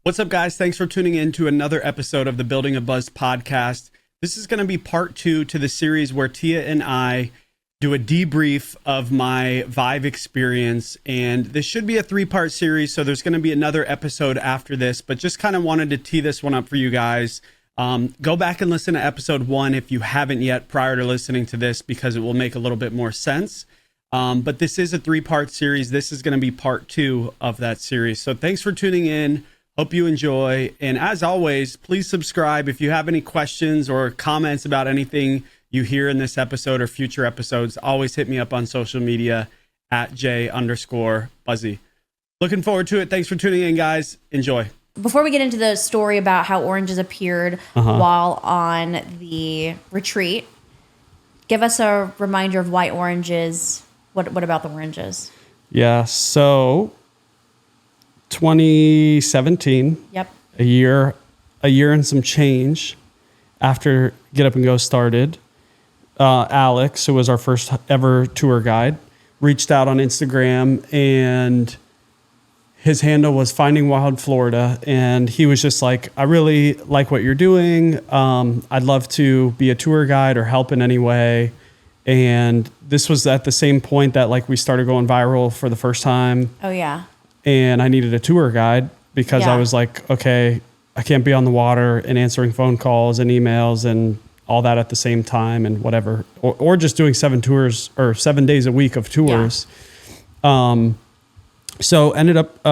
What's up, guys? Thanks for tuning in to another episode of the Building a Buzz podcast. This is going to be part 2 to the series where Tia and I do a debrief of my Vyve experience. And this should be a 3-part series, so there's going to be another episode after this, but just kind of wanted to tee this one up for you guys. Go back and listen to episode 1 if you haven't yet prior to listening to this, because it will make a little bit more sense. But this is a 3-part series. This is going to be part 2 of that series. So thanks for tuning in. Hope you enjoy. And as always, please subscribe. If you have any questions or comments about anything you hear in this episode or future episodes, always hit me up on social media at @J_Buzzi. Looking forward to it. Thanks for tuning in, guys. Enjoy. Before we get into the story about how oranges appeared while on the retreat, give us a reminder of why oranges. What about the oranges? Yeah, so 2017. Yep. A year and some change after Get Up and Go started. Alex, who was our first ever tour guide, reached out on Instagram, and his handle was Finding Wild Florida. And he was just like, I really like what you're doing. I'd love to be a tour guide or help in any way. And this was at the same point that like we started going viral for the first time. Oh, yeah. And I needed a tour guide because I was like, okay, I can't be on the water and answering phone calls and emails and all that at the same time and whatever, or just doing 7 tours or 7 days a week of tours. Yeah. So ended up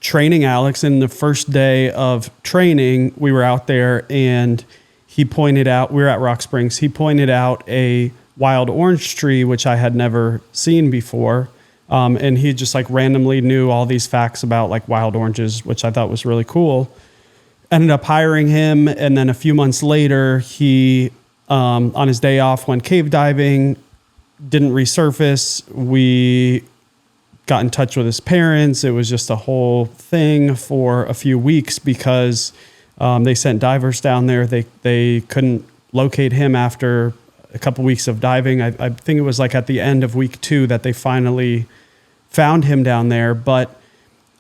training Alex. And the first day of training, we were out there and he pointed out, we were at Rock Springs. He pointed out a wild orange tree, which I had never seen before. And he just like randomly knew all these facts about like wild oranges, which I thought was really cool. Ended up hiring him. And then a few months later, he, on his day off, went cave diving, didn't resurface. We got in touch with his parents. It was just a whole thing for a few weeks because they sent divers down there. They couldn't locate him after a couple weeks of diving. I think it was like at the end of week 2 that they finally found him down there. But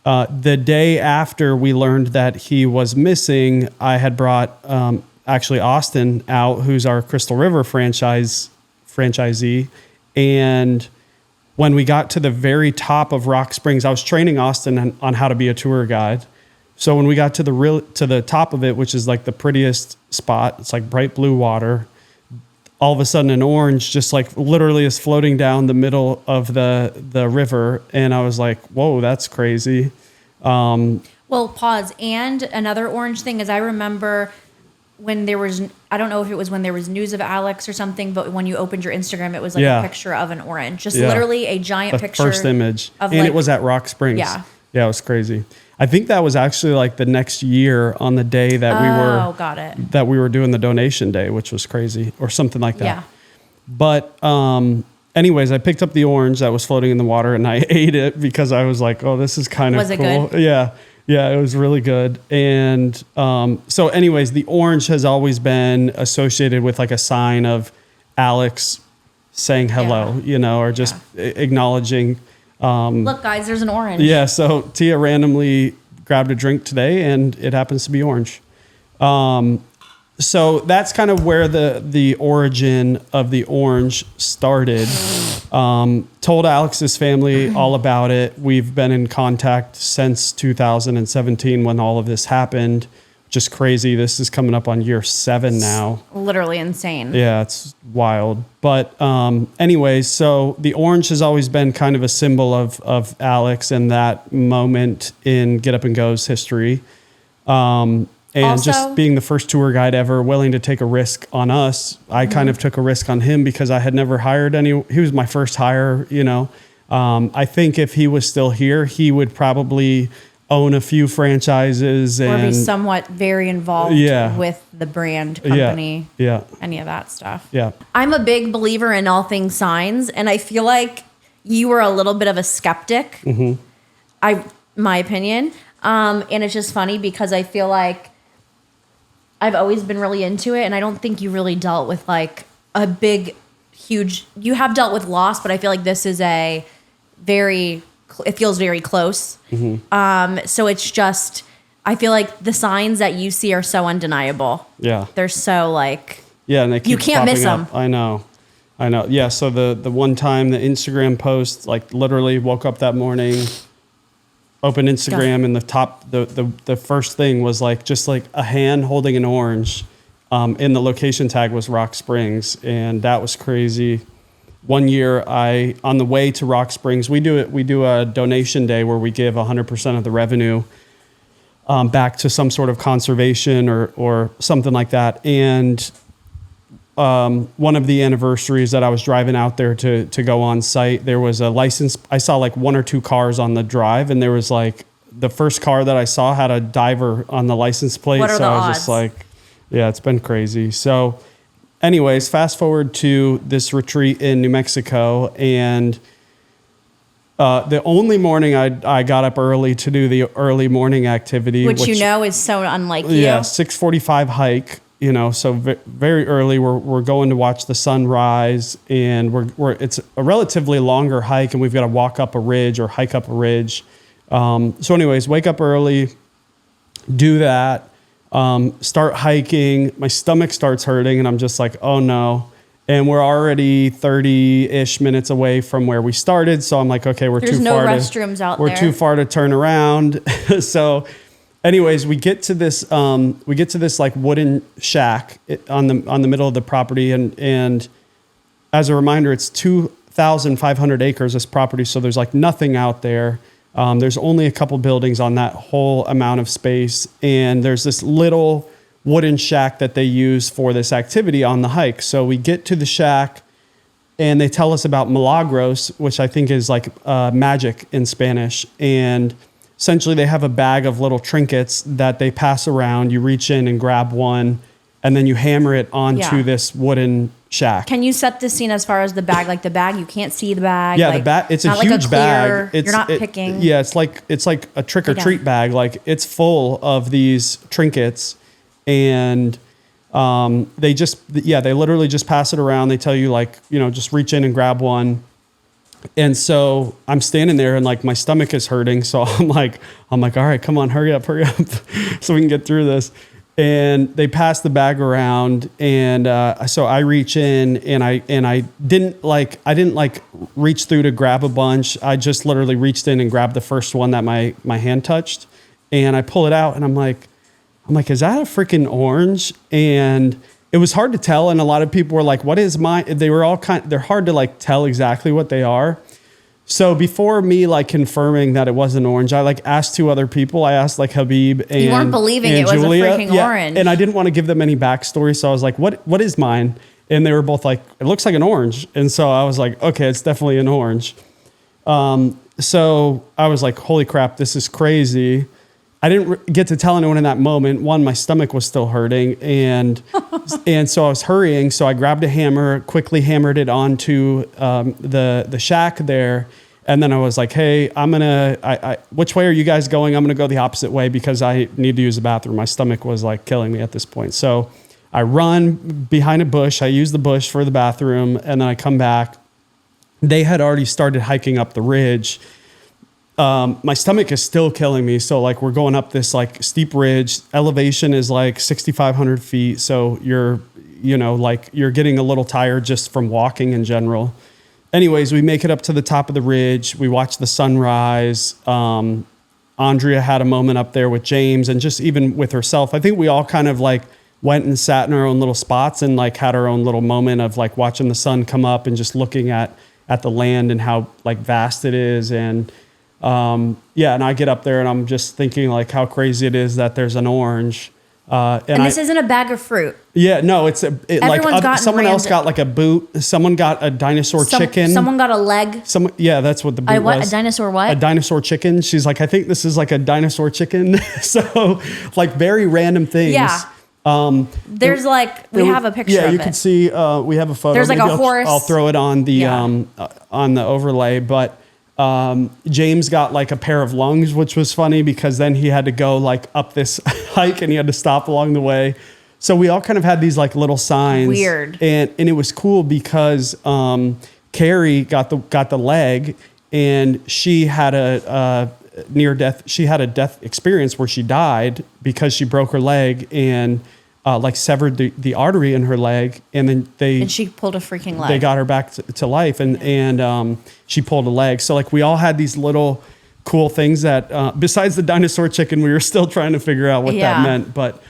the day after we learned that he was missing, I had brought actually Austin out, who's our Crystal River franchisee. And when we got to the very top of Rock Springs, I was training Austin on how to be a tour guide. So when we got to the top of it, which is like the prettiest spot, it's like bright blue water. All of a sudden an orange just like literally is floating down the middle of the river. And I was like, whoa, that's crazy. Well, pause. And another orange thing is I remember when there was, I don't know if it was when there was news of Alex or something, but when you opened your Instagram, it was like a picture of an orange, just literally a giant picture. First image. Of and it was at Rock Springs. Yeah. Yeah, it was crazy. I think that was actually like the next year on the day that that we were doing the donation day, which was crazy, or something like that. Yeah. But anyways, I picked up the orange that was floating in the water and I ate it because I was like, oh, this is kind of cool. Was it good? Yeah. Yeah, it was really good. And so anyways, the orange has always been associated with like a sign of Alex saying hello, or just acknowledging. Look, guys, there's an orange. Yeah, so Tia randomly grabbed a drink today, and it happens to be orange. So that's kind of where the origin of the orange started. Told Alex's family all about it. We've been in contact since 2017 when all of this happened. Just crazy. This is coming up on year 7 now. Literally insane. Yeah, it's wild. But anyways, so the orange has always been kind of a symbol of Alex and that moment in Get Up and Go's history. And also, just being the first tour guide ever willing to take a risk on us, I kind of took a risk on him because I had never hired any. He was my first hire, I think if he was still here, he would probably own a few franchises and or be somewhat very involved with the brand company, any of that stuff. Yeah. I'm a big believer in all things signs, and I feel like you were a little bit of a skeptic. My opinion. And it's just funny because I feel like I've always been really into it, and I don't think you really dealt with like a big, huge. You have dealt with loss, but I feel like this is it feels very close. So it's just, I feel like the signs that you see are so undeniable. Yeah. They're so like, and they keep you can't miss popping them. up. I know. Yeah. So the one time the Instagram post, like literally woke up that morning, opened Instagram, and the first thing was like just like a hand holding an orange. And the location tag was Rock Springs, and that was crazy. One year, on the way to Rock Springs, we do a donation day where we give 100% of the revenue back to some sort of conservation or something like that. And one of the anniversaries that I was driving out there to go on site, there was a license. I saw like 1 or 2 cars on the drive, and there was like the first car that I saw had a diver on the license plate. What are the odds? I was just like, yeah, it's been crazy. So anyways, fast forward to this retreat in New Mexico, and the only morning I got up early to do the early morning activity, which you know is so unlike you. Yeah, 6:45 hike. So very early. We're going to watch the sunrise, and it's a relatively longer hike, and we've got to walk up a ridge or hike up a ridge. So anyways, wake up early, do that. Start hiking, my stomach starts hurting, and I'm just like, oh no. And we're already 30-ish minutes away from where we started. So I'm like, okay, There's too no far. restrooms out there. We're too far to turn around. So anyways, we get to this like wooden shack on the middle of the property. And as a reminder, it's 2,500 acres, this property. So there's like nothing out there. There's only a couple buildings on that whole amount of space. And there's this little wooden shack that they use for this activity on the hike. So we get to the shack, and they tell us about milagros, which I think is like magic in Spanish. And essentially they have a bag of little trinkets that they pass around. You reach in and grab one, and then you hammer it onto this wooden shack. Can you set the scene as far as the bag? Like the bag, you can't see the bag. Yeah, like, the bag. It's a huge bag. You're not picking. Yeah, it's like a trick or treat bag. Like it's full of these trinkets, and they literally just pass it around. They tell you like, just reach in and grab one. And so I'm standing there, and like my stomach is hurting. So I'm like, all right, come on, hurry up, so we can get through this. And they pass the bag around, and so I reach in, and I didn't reach through to grab a bunch. I just literally reached in and grabbed the first one that my hand touched, and I pull it out, and I'm like, is that a freaking orange? And it was hard to tell, and a lot of people were like, what is mine? They were all they're hard to like tell exactly what they are. So before me like confirming that it wasn't orange, I like asked 2 other people. I asked like Habib and you weren't believing it was Julia. a freaking orange. And I didn't want to give them any backstory. So I was like, what is mine? And they were both like, it looks like an orange. And so I was like, okay, it's definitely an orange. So I was like, holy crap, this is crazy. I didn't get to tell anyone in that moment. One, my stomach was still hurting, and so I was hurrying. So I grabbed a hammer, quickly hammered it onto the shack there, and then I was like, "Hey, which way are you guys going? I'm gonna go the opposite way because I need to use the bathroom." My stomach was like killing me at this point. So I run behind a bush. I use the bush for the bathroom, and then I come back. They had already started hiking up the ridge. My stomach is still killing me. So like we're going up this like steep ridge. Elevation is like 6,500 feet. So you're getting a little tired just from walking in general. Anyways, we make it up to the top of the ridge. We watch the sunrise. Andrea had a moment up there with James, and just even with herself. I think we all kind of like went and sat in our own little spots and like had our own little moment of like watching the sun come up and just looking at the land and how like vast it is. And and I get up there, and I'm just thinking like how crazy it is that there's an orange. And this isn't a bag of fruit. Yeah, no, someone else got like a boot. Someone got a dinosaur chicken. Someone got a leg. That's what the boot was. A dinosaur what? A dinosaur chicken. She's like, I think this is like a dinosaur chicken. So like very random things. Yeah. There's we have a picture of it. Yeah, you can see, we have a photo. There's like a horse. I'll throw it on the, on the overlay, but James got like a pair of lungs, which was funny because then he had to go like up this hike and he had to stop along the way. So we all kind of had these like little signs. Weird. And it was cool because Carrie got the leg, and she had she had a death experience where she died because she broke her leg and like severed the artery in her leg. And then she pulled a freaking leg. They got her back to life and she pulled a leg. So like we all had these little cool things that, besides the dinosaur chicken, we were still trying to figure out what that meant. But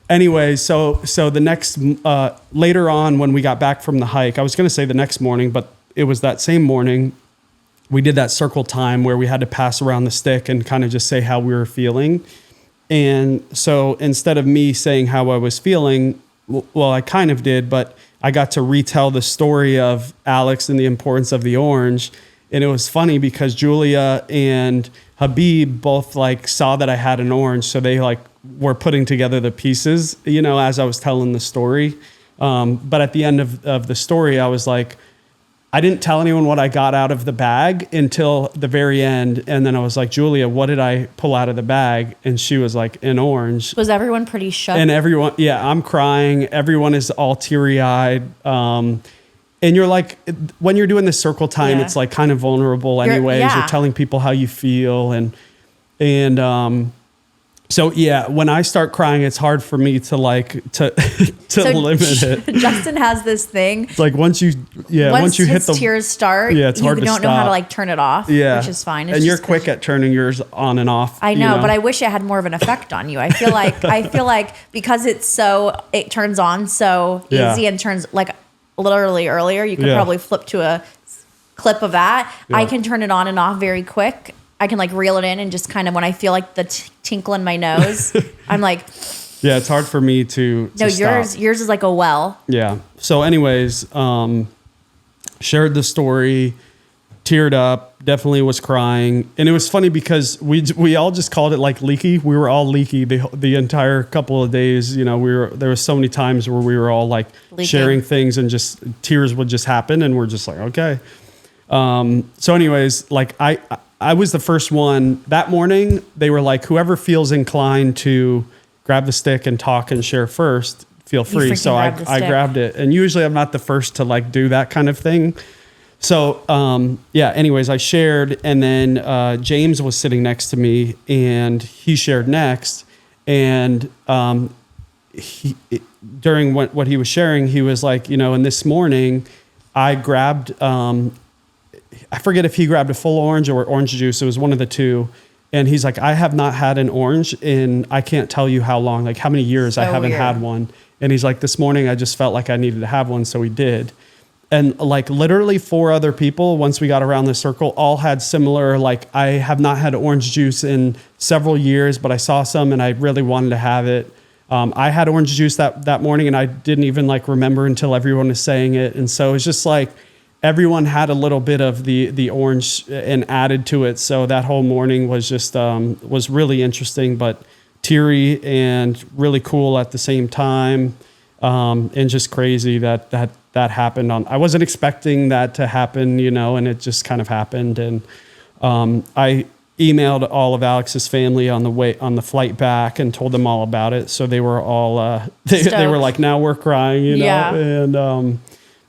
anyway, so the next, later on when we got back from the hike, I was going to say the next morning, but it was that same morning, we did that circle time where we had to pass around the stick and kind of just say how we were feeling. And so instead of me saying how I was feeling, well, I kind of did, but I got to retell the story of Alex and the importance of the orange. And it was funny because Julia and Habib both like saw that I had an orange. So they like were putting together the pieces, you know, as I was telling the story. But at the end of the story, I was like, I didn't tell anyone what I got out of the bag until the very end. And then I was like, Julia, what did I pull out of the bag? And she was like, an orange. Was everyone pretty shook? And everyone, I'm crying. Everyone is all teary-eyed. And you're like, when you're doing the circle time, it's like kind of vulnerable anyways. You're telling people how you feel. So when I start crying, it's hard for me to limit it. Justin has this thing. It's like once you hit the tears start, it's hard to stop. You don't know how to like turn it off, which is fine. And you're quick at turning yours on and off. I know, but I wish it had more of an effect on you. I feel like because it turns on so easy and turns like literally earlier. You could probably flip to a clip of that. Yeah. I can turn it on and off very quick. I can like reel it in and just kind of when I feel like the tinkle in my nose, I'm like, yeah, it's hard for me to yours is like a well. Yeah. So anyways, shared the story, teared up, definitely was crying. And it was funny because we all just called it like leaky. We were all leaky the entire couple of days. You know, there were so many times where we were all like leaking, sharing things and just tears would just happen. And we're just like, okay. So anyways, like I was the first one that morning. They were like, whoever feels inclined to grab the stick and talk and share first, feel free. So I grabbed it. And usually I'm not the first to like do that kind of thing. So, anyways, I shared and then, James was sitting next to me and he shared next. And, during what he was sharing, he was like, you know, and this morning I grabbed, I forget if he grabbed a full orange or orange juice. It was one of the two. And he's like, I have not had an orange in, I can't tell you how long, like how many years I haven't had one. And he's like, this morning I just felt like I needed to have one. So he did. And like literally 4 other people, once we got around the circle, all had similar, like I have not had orange juice in several years, but I saw some and I really wanted to have it. I had orange juice that morning and I didn't even like remember until everyone was saying it. And so it's just like, everyone had a little bit of the orange and added to it. So that whole morning was just, was really interesting, but teary and really cool at the same time. And just crazy that happened I wasn't expecting that to happen, you know, and it just kind of happened. And, I emailed all of Alex's family on the flight back and told them all about it. So they were all, they were like, now we're crying, you know, and,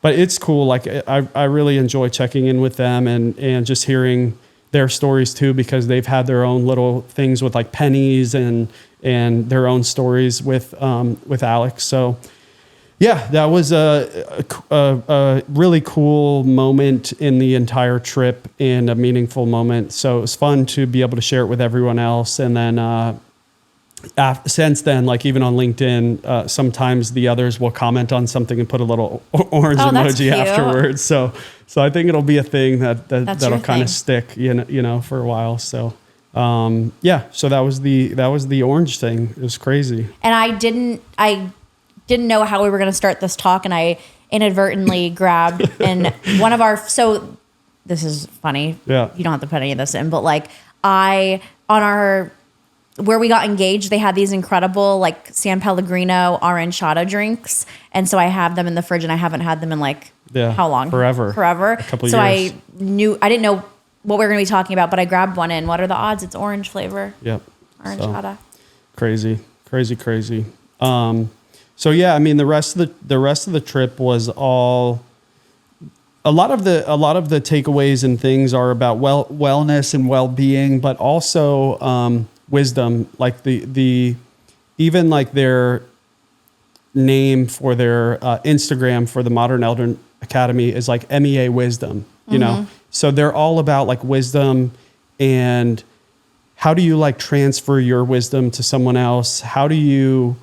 but it's cool. Like I really enjoy checking in with them and just hearing their stories too, because they've had their own little things with like pennies and their own stories with Alex. So yeah, that was a really cool moment in the entire trip and a meaningful moment. So it was fun to be able to share it with everyone else. And then, since then, like even on LinkedIn, sometimes the others will comment on something and put a little orange emoji afterwards. So I think it'll be a thing that'll kind of stick, you know, for a while. So, so that was the orange thing. It was crazy. And I didn't know how we were going to start this talk. And I inadvertently grabbed and one of so this is funny. Yeah. You don't have to put any of this in, but like where we got engaged, they had these incredible like San Pellegrino aranciata drinks. And so I have them in the fridge and I haven't had them in like, how long? Forever. A couple years. So I didn't know what we were going to be talking about, but I grabbed one and what are the odds? It's orange flavor. Yep. Aranciata. So, crazy. So yeah, I mean, the rest of the trip was all a lot of the takeaways and things are about wellness and well-being, but also wisdom. Like the even like their name for their Instagram for the Modern Elder Academy is like MEA Wisdom. You know, so they're all about like wisdom and how do you like transfer your wisdom to someone else? How do you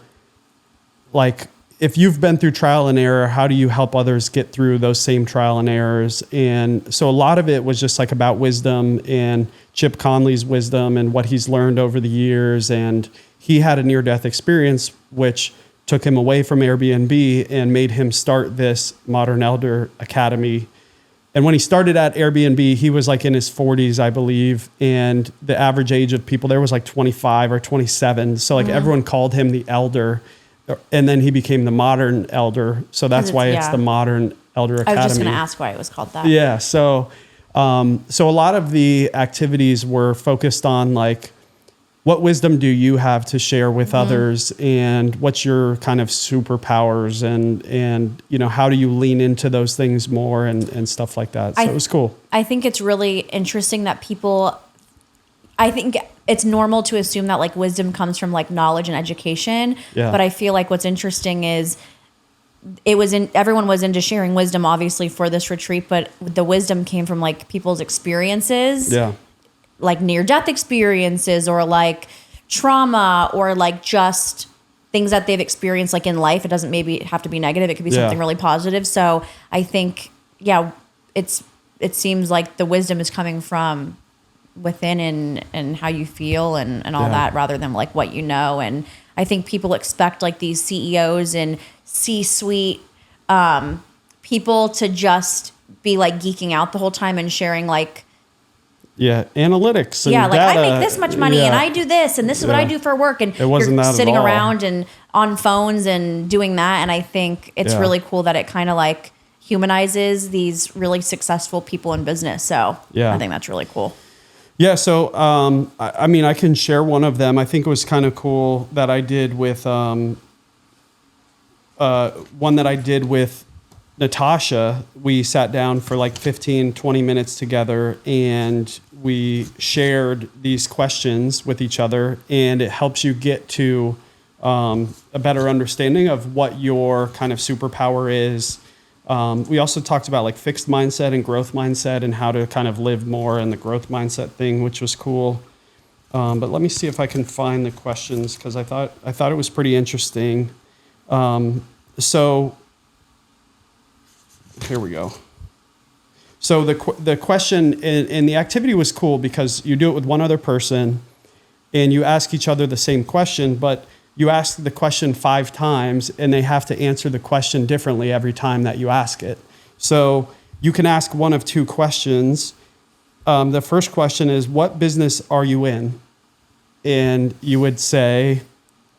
like, if you've been through trial and error, how do you help others get through those same trial and errors? And so a lot of it was just like about wisdom and Chip Conley's wisdom and what he's learned over the years. And he had a near-death experience, which took him away from Airbnb and made him start this Modern Elder Academy. And when he started at Airbnb, he was like in his 40s, I believe. And the average age of people there was like 25 or 27. So like everyone called him the elder. And then he became the Modern Elder. So that's why it's the Modern Elder Academy. I was just going to ask why it was called that. Yeah. So a lot of the activities were focused on like, what wisdom do you have to share with others, and what's your kind of superpowers, and you know, how do you lean into those things more and stuff like that. So it was cool. I think it's really interesting that I think it's normal to assume that like wisdom comes from like knowledge and education. Yeah. But I feel like what's interesting is everyone was into sharing wisdom obviously for this retreat, but the wisdom came from like people's experiences. Yeah. Like near-death experiences or like trauma or like just things that they've experienced like in life. It doesn't maybe have to be negative. It could be something really positive. So I think, it seems like the wisdom is coming from within and how you feel and all that rather than like what you know. And I think people expect like these CEOs and C-suite people to just be like geeking out the whole time and sharing like, analytics. And like data. I make this much money and I do this and this is what I do for work. And you're sitting around and on phones and doing that. And I think it's really cool that it kind of like humanizes these really successful people in business. So I think that's really cool. Yeah. So, I mean, I can share one of them. I think it was kind of cool that I did with, one that I did with Natasha. We sat down for like 15, 20 minutes together and we shared these questions with each other, and it helps you get to a better understanding of what your kind of superpower is. We also talked about like fixed mindset and growth mindset and how to kind of live more in the growth mindset thing, which was cool. But let me see if I can find the questions, because I thought it was pretty interesting. So here we go. So the question and the activity was cool because you do it with one other person and you ask each other the same question, but you ask the question 5 times and they have to answer the question differently every time that you ask it. So you can ask one of 2 questions. The first question is, what business are you in? And you would say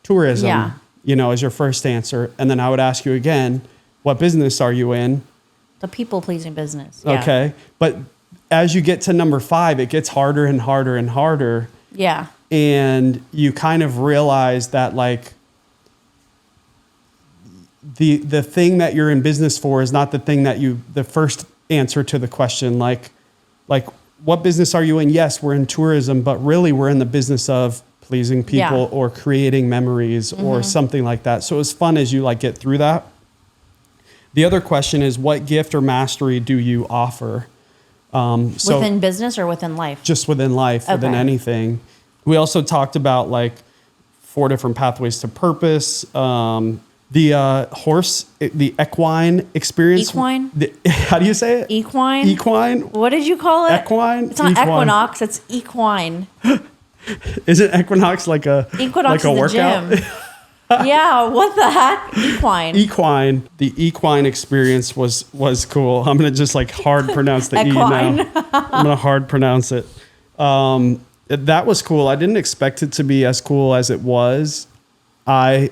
tourism, as your first answer. And then I would ask you again, what business are you in? The people-pleasing business. Yeah. Okay. But as you get to number 5, it gets harder and harder and harder. Yeah. And you kind of realize that like the thing that you're in business for is not the thing that the first answer to the question, like what business are you in? Yes, we're in tourism, but really we're in the business of pleasing people or creating memories or something like that. So it was fun as you like get through that. The other question is, what gift or mastery do you offer? Within business or within life? Just within life, within anything. We also talked about like 4 different pathways to purpose. The horse, the equine experience. Equine? How do you say it? Equine? Equine? What did you call it? Equine? It's not equinox, it's equine. Isn't equinox like a Equinox like a is the workout? gym. Yeah, what the heck? Equine. Equine. The equine experience was cool. I'm going to just like hard pronounce the E now. I'm going to hard pronounce it. That was cool. I didn't expect it to be as cool as it was. I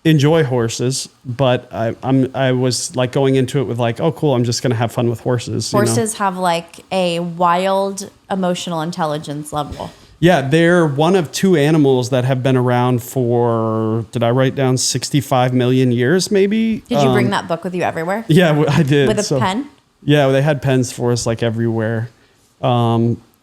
enjoy horses, but I was like going into it with like, oh, cool, I'm just going to have fun with horses. Horses have like a wild emotional intelligence level. Yeah, they're one of 2 animals that have been around for, did I write down 65 million years maybe? Did you bring that book with you everywhere? Yeah, I did. With a pen? Yeah, they had pens for us like everywhere,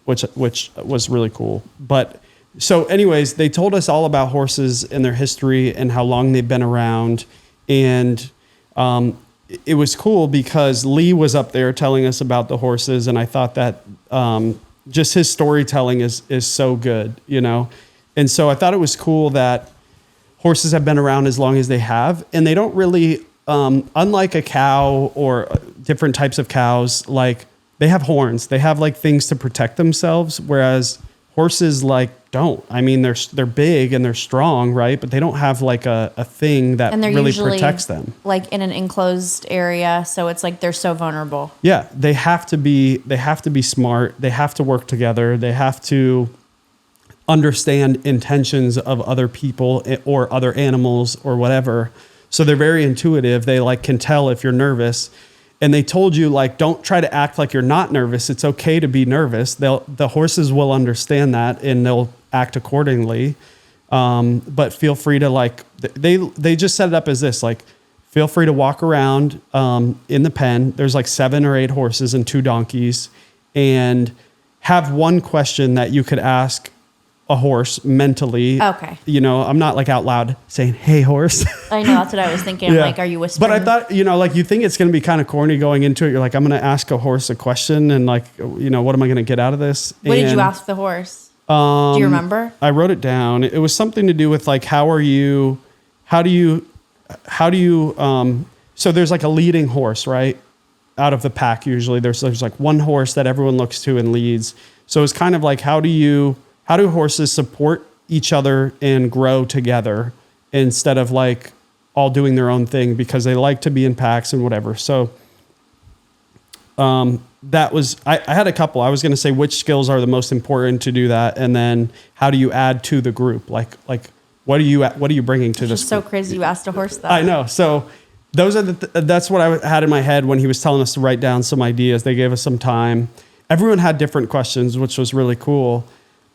which was really cool. But so anyways, they told us all about horses and their history and how long they've been around. And it was cool because Lee was up there telling us about the horses. And I thought that just his storytelling is so good, you know? And so I thought it was cool that horses have been around as long as they have. And they don't really, unlike a cow or different types of cows, like they have horns. They have like things to protect themselves. Whereas horses like don't. I mean, they're big and they're strong, right? But they don't have like a thing that really protects them. Like in an enclosed area, so it's like they're so vulnerable. Yeah, they have to be smart. They have to work together. They have to understand intentions of other people or other animals or whatever. So they're very intuitive. They like can tell if you're nervous. And they told you, like, don't try to act like you're not nervous. It's okay to be nervous. The horses will understand that and they'll act accordingly. But feel free to like, they just set it up as this, like, feel free to walk around in the pen. There's like 7 or 8 horses and 2 donkeys, and have one question that you could ask a horse mentally. Okay. You know, I'm not like out loud saying, "Hey, horse." I know, that's what I was thinking. Yeah. Like, are you whispering? But I thought, you know, like you think it's going to be kind of corny going into it. You're like, I'm going to ask a horse a question and like, you know, what am I going to get out of this? What did you ask the horse? Do you remember? I wrote it down. It was something to do with like, how do you, so there's like a leading horse, right? Out of the pack. Usually there's like one horse that everyone looks to and leads. So it's kind of like, how do horses support each other and grow together instead of like all doing their own thing because they like to be in packs and whatever. So that was, I had a couple. I was going to say which skills are the most important to do that. And then how do you add to the group? Like what are you bringing to this so group? Crazy you asked a horse that. I know. So those are that's what I had in my head when he was telling us to write down some ideas. They gave us some time. Everyone had different questions, which was really cool.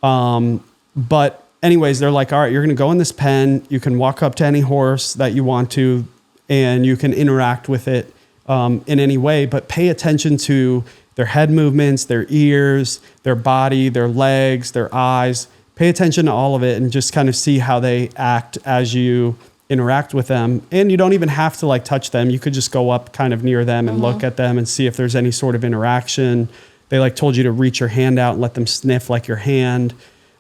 But anyways, they're like, all right, you're going to go in this pen. You can walk up to any horse that you want to, and you can interact with it in any way, but pay attention to their head movements, their ears, their body, their legs, their eyes. Pay attention to all of it and just kind of see how they act as you interact with them. And you don't even have to like touch them. You could just go up kind of near them and look at them and see if there's any sort of interaction. They like told you to reach your hand out and let them sniff like your hand.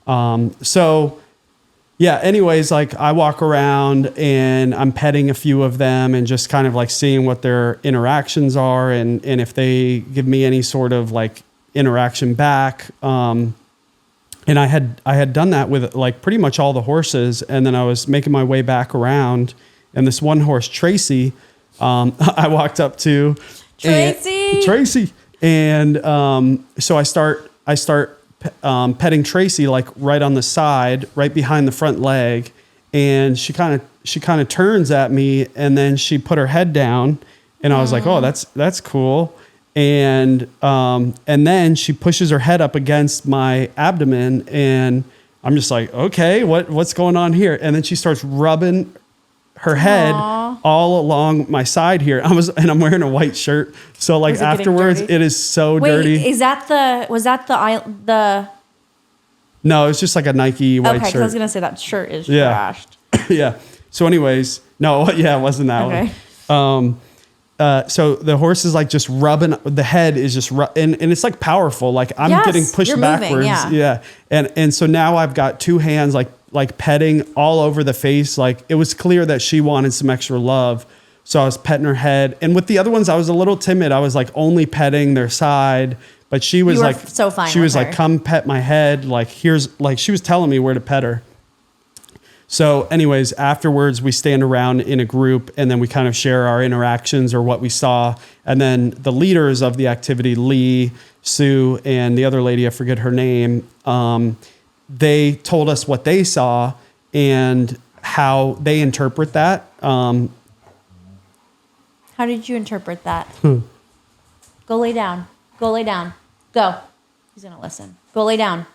So yeah, anyways, like I walk around and I'm petting a few of them and just kind of like seeing what their interactions are and if they give me any sort of like interaction back. And I had done that with like pretty much all the horses. And then I was making my way back around, and this one horse, Tracy, I walked up to Tracy. And, so I start petting Tracy like right on the side, right behind the front leg, and she kind of turns at me, and then she put her head down, and I was like, oh, that's cool, and then she pushes her head up against my abdomen, and I'm just like, okay, what's going on here? And then she starts rubbing her head all along my side here. I'm wearing a white shirt. So like afterwards it is so dirty. Was that the No, it's just like a Nike white shirt. Okay, 'cause I was going to say that shirt is trashed. Yeah. So anyways, no, yeah, it wasn't that one. So the horse is like just rubbing, the head is just, and it's like powerful. Like I'm getting pushed backwards. Moving, yeah. And so now I've got 2 hands, like petting all over the face. Like it was clear that she wanted some extra love. So I was petting her head, and with the other ones, I was a little timid. I was like only petting their side, but she was like, so fine. She was like, come pet my head. Like here's like, she was telling me where to pet her. So anyways, afterwards we stand around in a group, and then we kind of share our interactions or what we saw. And then the leaders of the activity, Lee, Sue, and the other lady, I forget her name, they told us what they saw and how they interpret that. How did you interpret that? Go lay down. Go lay down. Go. He's going to listen. Go lay down.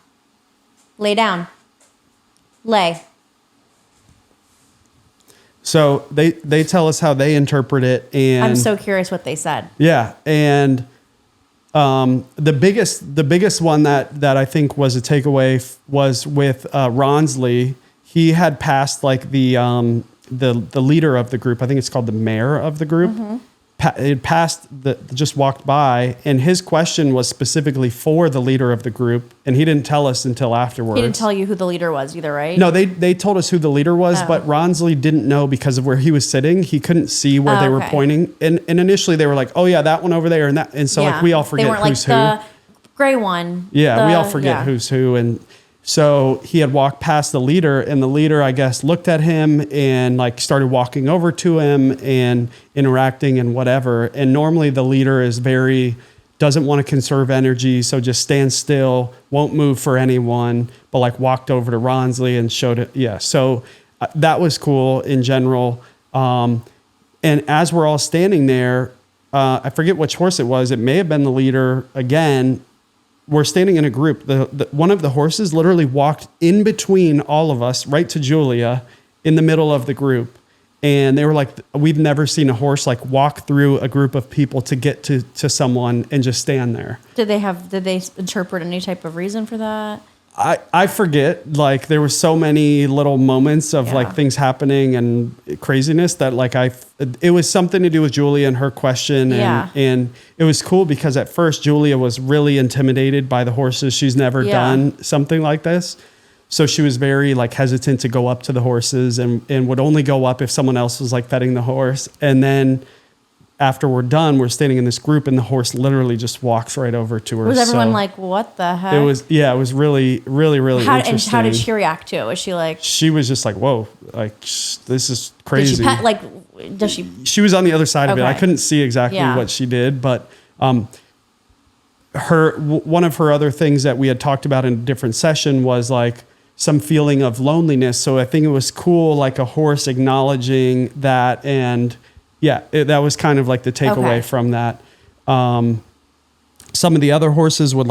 Lay down. Lay. So they tell us how they interpret it, and I'm so curious what they said. Yeah, and The biggest one that I think was a takeaway was with Ronsley. He had passed like the leader of the group. I think it's called the mayor of the group. It passed, just walked by, and his question was specifically for the leader of the group, and he didn't tell us until afterwards. He didn't tell you who the leader was either, right? No, they told us who the leader was, but Ronsley didn't know because of where he was sitting. He couldn't see where they were pointing, and initially they were like, "Oh yeah, that one over there," and so like we all forget who's who. The gray one. Yeah, we all forget who's who, and so he had walked past the leader, and the leader, I guess, looked at him and like started walking over to him and interacting and whatever. And normally the leader doesn't want to conserve energy, so just stands still, won't move for anyone, but like walked over to Ronsley and showed it. Yeah, so that was cool in general. And as we're all standing there, I forget which horse it was. It may have been the leader again. We're standing in a group. One of the horses literally walked in between all of us, right to Julia, in the middle of the group. And they were like, we've never seen a horse like walk through a group of people to get to someone and just stand there. Did they interpret any type of reason for that? I forget, like there were so many little moments of like things happening and craziness that like it was something to do with Julia and her question. And it was cool because at first Julia was really intimidated by the horses. She's never done something like this. So she was very like hesitant to go up to the horses and would only go up if someone else was like petting the horse. And then after we're done, we're standing in this group and the horse literally just walks right over to her. Was everyone like, what the heck? It was really, really, really interesting. And how did she react to it? Was she like... She was just like, whoa, like, this is crazy. Did she pet, like, does she... She was on the other side of it. I couldn't see exactly what she did, but one of her other things that we had talked about in a different session was like some feeling of loneliness. So I think it was cool, like a horse acknowledging that, and that was kind of like the takeaway from that. Some of the other horses would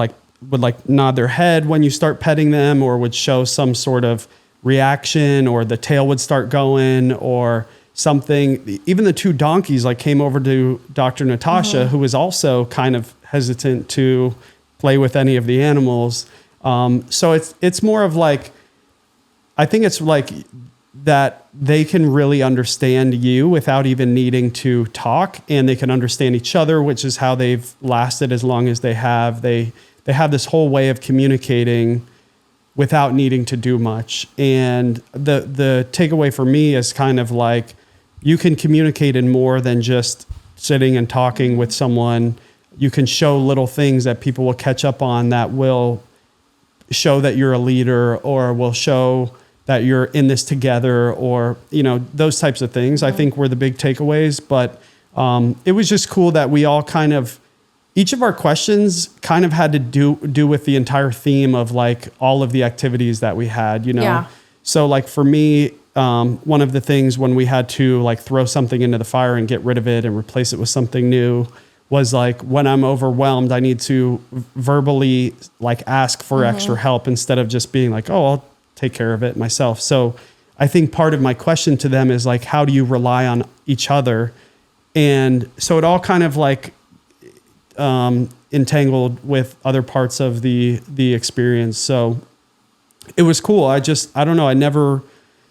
nod their head when you start petting them, or would show some sort of reaction, or the tail would start going or something. Even the two donkeys like came over to Dr. Natasha, who was also kind of hesitant to play with any of the animals. So it's more of like, I think it's like that they can really understand you without even needing to talk, and they can understand each other, which is how they've lasted as long as they have. They have this whole way of communicating without needing to do much. And the takeaway for me is kind of like, you can communicate in more than just sitting and talking with someone. You can show little things that people will catch up on that will show that you're a leader, or will show that you're in this together, or, those types of things, I think were the big takeaways. But it was just cool that we all kind of, each of our questions kind of had to do with the entire theme of like all of the activities that we had, So like for me, one of the things when we had to like throw something into the fire and get rid of it and replace it with something new was like, when I'm overwhelmed, I need to verbally like ask for extra help instead of just being like, oh, I'll take care of it myself. So I think part of my question to them is like, how do you rely on each other? And so it all kind of like entangled with other parts of the experience. So it was cool. I don't know.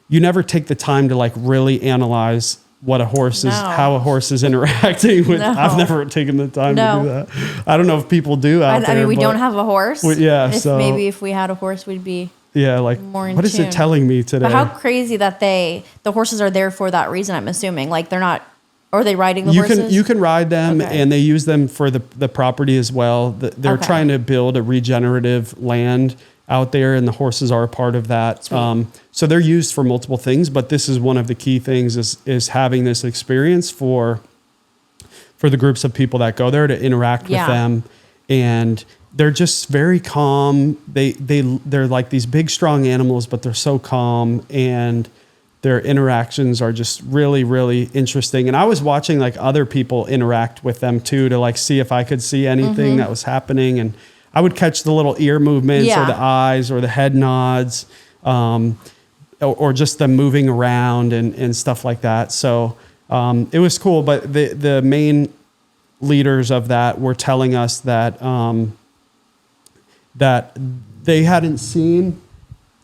You never take the time to like really analyze what a horse is, how a horse is interacting with. I've never taken the time to do that. I don't know if people do out there. I mean, we don't have a horse. So maybe if we had a horse, we'd be like, more in what is it telling me today? But how crazy that the horses are there for that reason, I'm assuming. Like they're not, are they riding the horses? You can ride them, and they use them for the property as well. They're trying to build a regenerative land out there, and the horses are a part of that. So they're used for multiple things, but this is one of the key things is having this experience for the groups of people that go there to interact with them. And they're just very calm. They're like these big, strong animals, but they're so calm, and their interactions are just really, really interesting. And I was watching like other people interact with them too, to like see if I could see anything that was happening. And I would catch the little ear movements or the eyes or the head nods, or just them moving around and stuff like that. So it was cool. But the main leaders of that were telling us that that they hadn't seen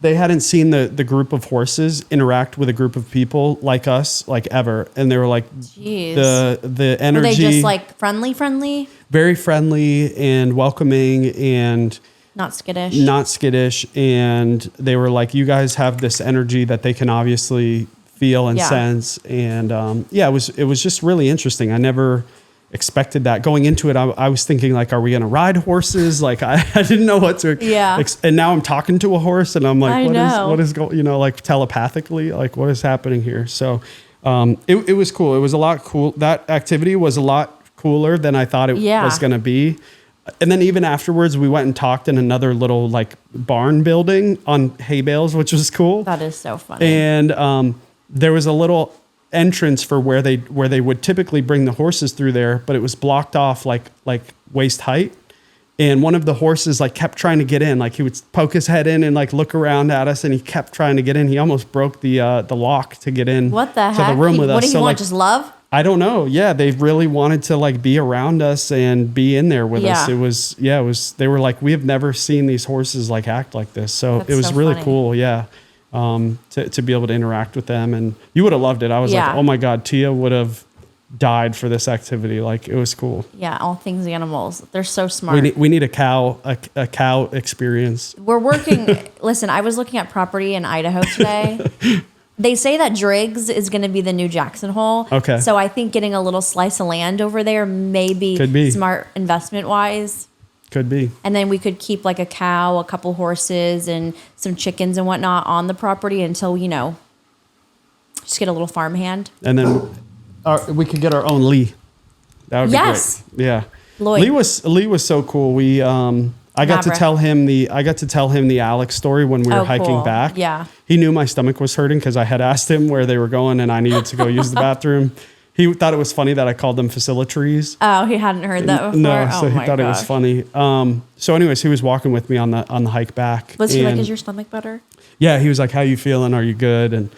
the group of horses interact with a group of people like us, like ever. And they were like, jeez. The energy. Were they just like friendly? Very friendly and welcoming and not skittish. And they were like, you guys have this energy that they can obviously feel and sense. And it was just really interesting. I never expected that. Going into it, I was thinking like, are we going to ride horses? Like I didn't know what to. Yeah. And now I'm talking to a horse, and I'm like, what is going? Like telepathically, like what is happening here? So, it was cool. It was a lot cool. That activity was a lot cooler than I thought it was going to be. And then even afterwards, we went and talked in another little like barn building on hay bales, which was cool. That is so funny. And there was a little entrance for where they would typically bring the horses through there, but it was blocked off like waist height. And one of the horses like kept trying to get in, like he would poke his head in and like look around at us, and he kept trying to get in. He almost broke the lock to get in. What the heck? To the room with us. What do you want? Like, just love? I don't know. Yeah, they really wanted to like be around us and be in there with us. It was. They were like, we have never seen these horses like act like this. So it was so really cool. Yeah. To be able to interact with them, and you would have loved it. I was like, oh my God, Tia would have died for this activity. Like it was cool. Yeah. All things animals. They're so smart. We need a cow experience. We're working. Listen, I was looking at property in Idaho today. They say that Driggs is going to be the new Jackson Hole. Okay. So I think getting a little slice of land over there could be smart investment wise. Could be. And then we could keep like a cow, a couple horses, and some chickens and whatnot on the property until, just get a little farmhand. And then we could get our own Lee. That would be great. Yeah. Lloyd. Lee was so cool. I got to tell him the Alex story when we were hiking back. Yeah. He knew my stomach was hurting because I had asked him where they were going and I needed to go use the bathroom. He thought it was funny that I called them facilitaries. Oh, he hadn't heard that before? No, so he thought it was funny. So anyways, he was walking with me on the hike back. Was he like, is your stomach better? Yeah, he was like, how you feeling? Are you good?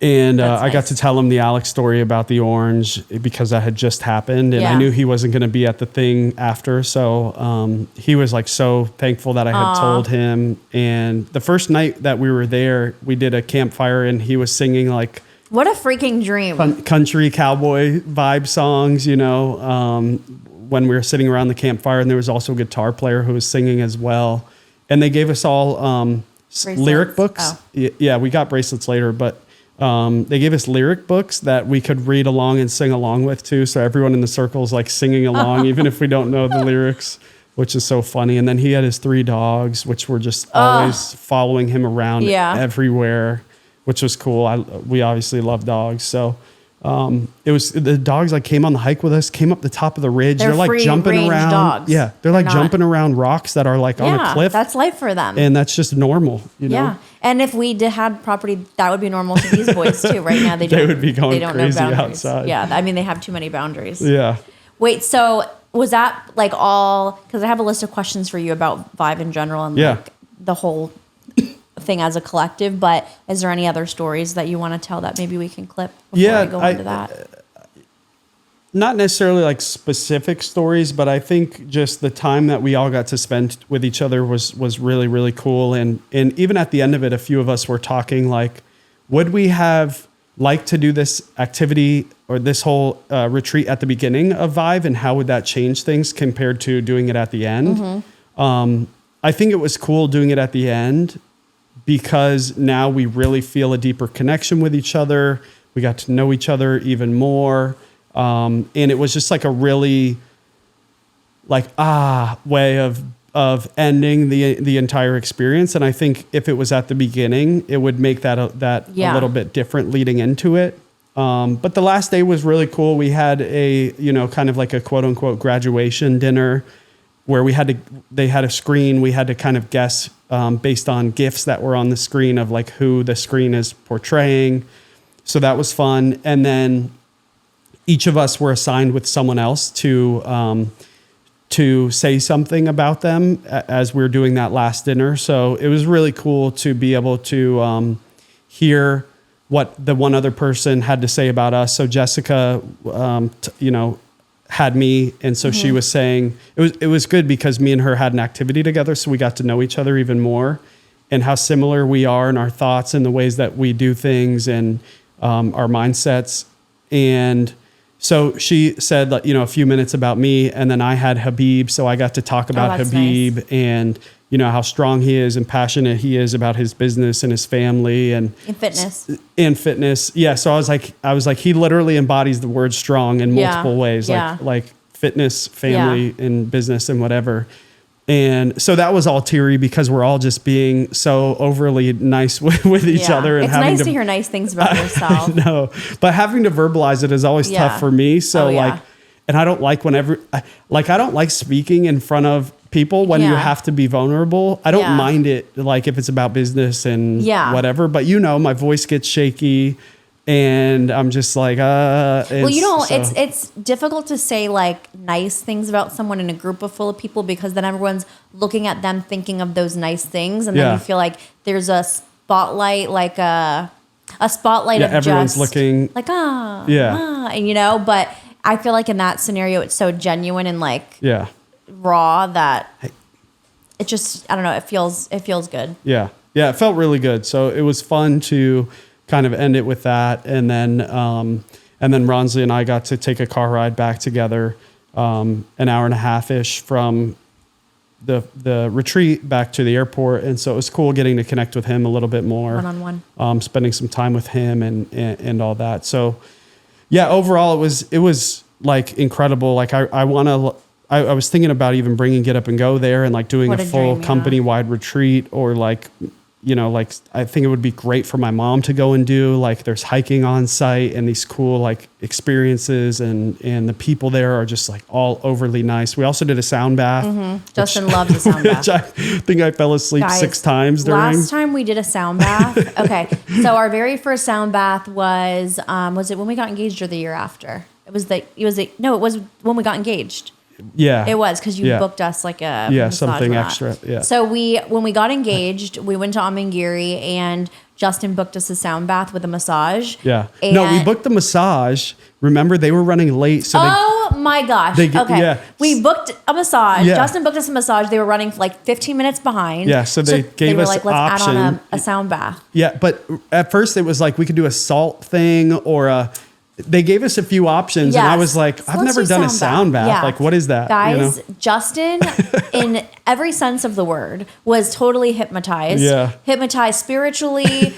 And I got to tell him the Alex story about the orange because that had just happened. And I knew he wasn't going to be at the thing after. So he was like so thankful that I had told him. And the first night that we were there, we did a campfire and he was singing like, what a freaking dream. Country cowboy vibe songs, when we were sitting around the campfire. And there was also a guitar player who was singing as well. And they gave us all lyric books. Oh. Yeah, we got bracelets later, but they gave us lyric books that we could read along and sing along with too. So everyone in the circle is like singing along, even if we don't know the lyrics, which is so funny. And then he had his 3 dogs, which were just always following him around everywhere, which was cool. We obviously love dogs. So it was the dogs like came on the hike with us, came up the top of the ridge. They're like jumping around. Dogs. Yeah. They're like jumping around rocks that are like on a cliff. That's life for them. And that's just normal, you know? Yeah. And if we had property, that would be normal to these boys too. Right now, they would be going crazy outside. Yeah. I mean, they have too many boundaries. Yeah. Wait, so was that like all, because I have a list of questions for you about Vyve in general and like the whole thing as a collective, but is there any other stories that you want to tell that maybe we can clip before I go into that? Not necessarily like specific stories, but I think just the time that we all got to spend with each other was really, really cool. And even at the end of it, a few of us were talking like, would we have liked to do this activity or this whole retreat at the beginning of Vyve, and how would that change things compared to doing it at the end? Mm-hmm. I think it was cool doing it at the end because now we really feel a deeper connection with each other. We got to know each other even more. And it was just like a really like, way of ending the entire experience. And I think if it was at the beginning, it would make that a little bit different leading into it. But the last day was really cool. We had a, kind of like a quote unquote graduation dinner where they had a screen. We had to kind of guess based on GIFs that were on the screen of like who the screen is portraying. So that was fun. And then each of us were assigned with someone else to say something about them as we were doing that last dinner. So it was really cool to be able to hear what the one other person had to say about us. So Jessica, had me. And so she was saying, it was good because me and her had an activity together. So we got to know each other even more and how similar we are in our thoughts and the ways that we do things and our mindsets. And so she said, a few minutes about me, and then I had Habib. So I got to talk about Habib and, how strong he is and passionate he is about his business and his family and fitness. Yeah. So I was like, he literally embodies the word strong in multiple ways, like fitness, family, and business and whatever. And so that was all teary because we're all just being so overly nice with each other. And it's nice to hear nice things about yourself. No, but having to verbalize it is always tough for me. So and I don't like I don't like speaking in front of people when you have to be vulnerable. I don't mind it, like if it's about business and whatever, but my voice gets shaky. And I'm just like, it's difficult to say like nice things about someone in a group full of people because then everyone's looking at them thinking of those nice things. And then you feel like there's a spotlight, like a spotlight of everyone's just looking like, and but I feel like in that scenario, it's so genuine and like raw that it just, I don't know, it feels good. Yeah. Yeah. It felt really good. So it was fun to kind of end it with that. And then Ronsley and I got to take a car ride back together, an hour and a half-ish from the retreat back to the airport. And so it was cool getting to connect with him a little bit more. One-on-one. Spending some time with him and all that. So yeah, overall it was like incredible. Like I was thinking about even bringing Get Up and Go there and like doing a full company-wide retreat or like, like I think it would be great for my mom to go and do. Like there's hiking on site and these cool like experiences and the people there are just like all overly nice. We also did a sound bath. Justin loves a sound bath. Which I think I fell asleep 6 times during. Last time we did a sound bath. Okay. So our very first sound bath was it when we got engaged or the year after? It was when we got engaged. Yeah, it was because you booked us like a something extra. Yeah. So when we got engaged, we went to Amangiri and Justin booked us a sound bath with a massage. Yeah. No, we booked the massage. Remember, they were running late. So my gosh. We booked a massage. Yeah. Justin booked us a massage. They were running like 15 minutes behind. Yeah. So they gave us let's option. add on a sound bath. Yeah, but at first it was like we could do a salt thing or they gave us a few options and I was like, I've never done a sound bath. Yeah. Like, what is that? Guys, Justin, in every sense of the word, was totally hypnotized. Yeah. Hypnotized spiritually,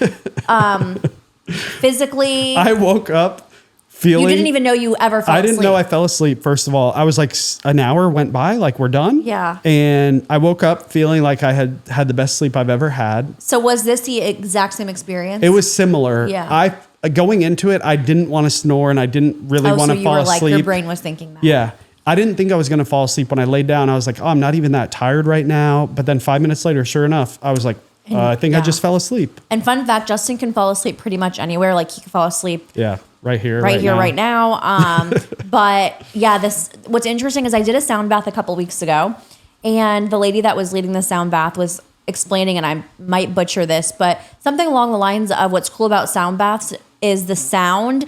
physically. I woke up feeling... You didn't even know you ever fell asleep. I didn't know I fell asleep, first of all. I was like, an hour went by, like we're done? Yeah. And I woke up feeling like I had the best sleep I've ever had. So was this the exact same experience? It was similar. Yeah. Going into it, I didn't want to snore and I didn't really want to fall asleep. Like your brain was thinking that. Yeah. I didn't think I was going to fall asleep when I laid down. I was like, I'm not even that tired right now. But then 5 minutes later, sure enough, I was like, I think I just fell asleep. And fun fact, Justin can fall asleep pretty much anywhere. Like he can fall asleep. Yeah. Right here. Right now. But yeah, what's interesting is I did a sound bath a couple weeks ago and the lady that was leading the sound bath was explaining, and I might butcher this, but something along the lines of what's cool about sound baths is the sound.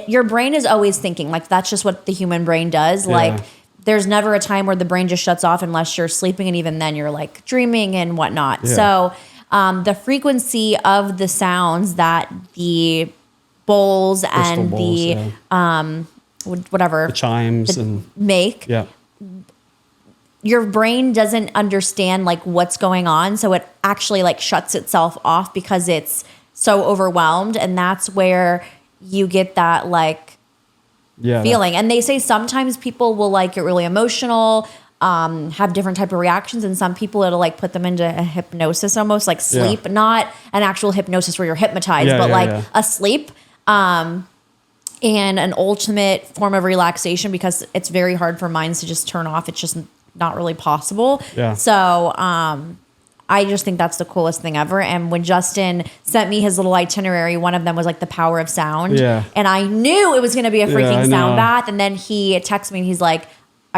Your brain is always thinking, like that's just what the human brain does. Yeah. Like there's never a time where the brain just shuts off unless you're sleeping, and even then you're like dreaming and whatnot. Yeah. So the frequency of the sounds that the bowls and the whatever the chimes and make. Yeah. Your brain doesn't understand like what's going on. So it actually like shuts itself off because it's so overwhelmed. And that's where you get that like feeling. And they say sometimes people will like get really emotional, have different type of reactions. And some people it'll like put them into a hypnosis, almost like sleep, not an actual hypnosis where you're hypnotized, but a sleep. And an ultimate form of relaxation because it's very hard for minds to just turn off. It's just not really possible. Yeah. So I just think that's the coolest thing ever. And when Justin sent me his little itinerary, one of them was like the power of sound. Yeah. And I knew it was going to be a freaking sound bath. And then he texted me and he's like,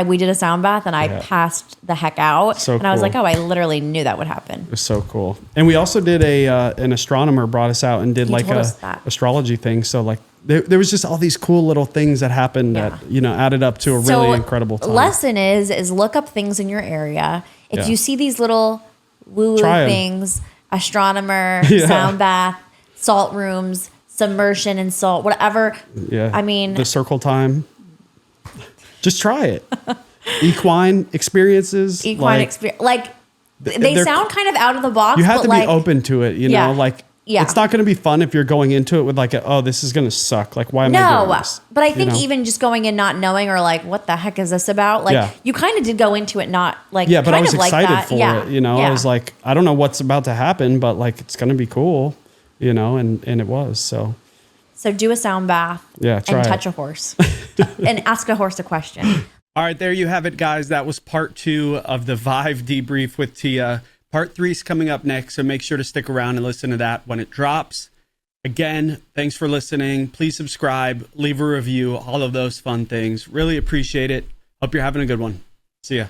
we did a sound bath and I passed the heck out. So and I was like, oh, I literally knew that would happen. It was so cool. And we also did an astronomer brought us out and did like a astrology thing. So like there was just all these cool little things that happened that, added up to a really incredible time. Lesson is look up things in your area. If you see these little woo-woo things, astronomer, sound bath, salt rooms, submersion and salt, whatever. Yeah. I mean, the circle time. Just try it. Equine experiences. Like they sound kind of out of the box. You have to be open to it, you know, like Yeah. It's not going to be fun if you're going into it with like, oh, this is going to suck. Like, why am I doing this? But I think even just going in not knowing or like, what the heck is this about? Like, you kind of did go into it not like, yeah, but I was excited like for it. You know, I was like, I don't know what's about to happen, but like, it's going to be cool, you know, and it was. So do a sound bath and touch a horse and ask a horse a question. All right, there you have it, guys. That was part 2 of the Vyve debrief with Tia. Part 3 is coming up next, so make sure to stick around and listen to that when it drops. Again, thanks for listening. Please subscribe, leave a review, all of those fun things. Really appreciate it. Hope you're having a good one. See ya.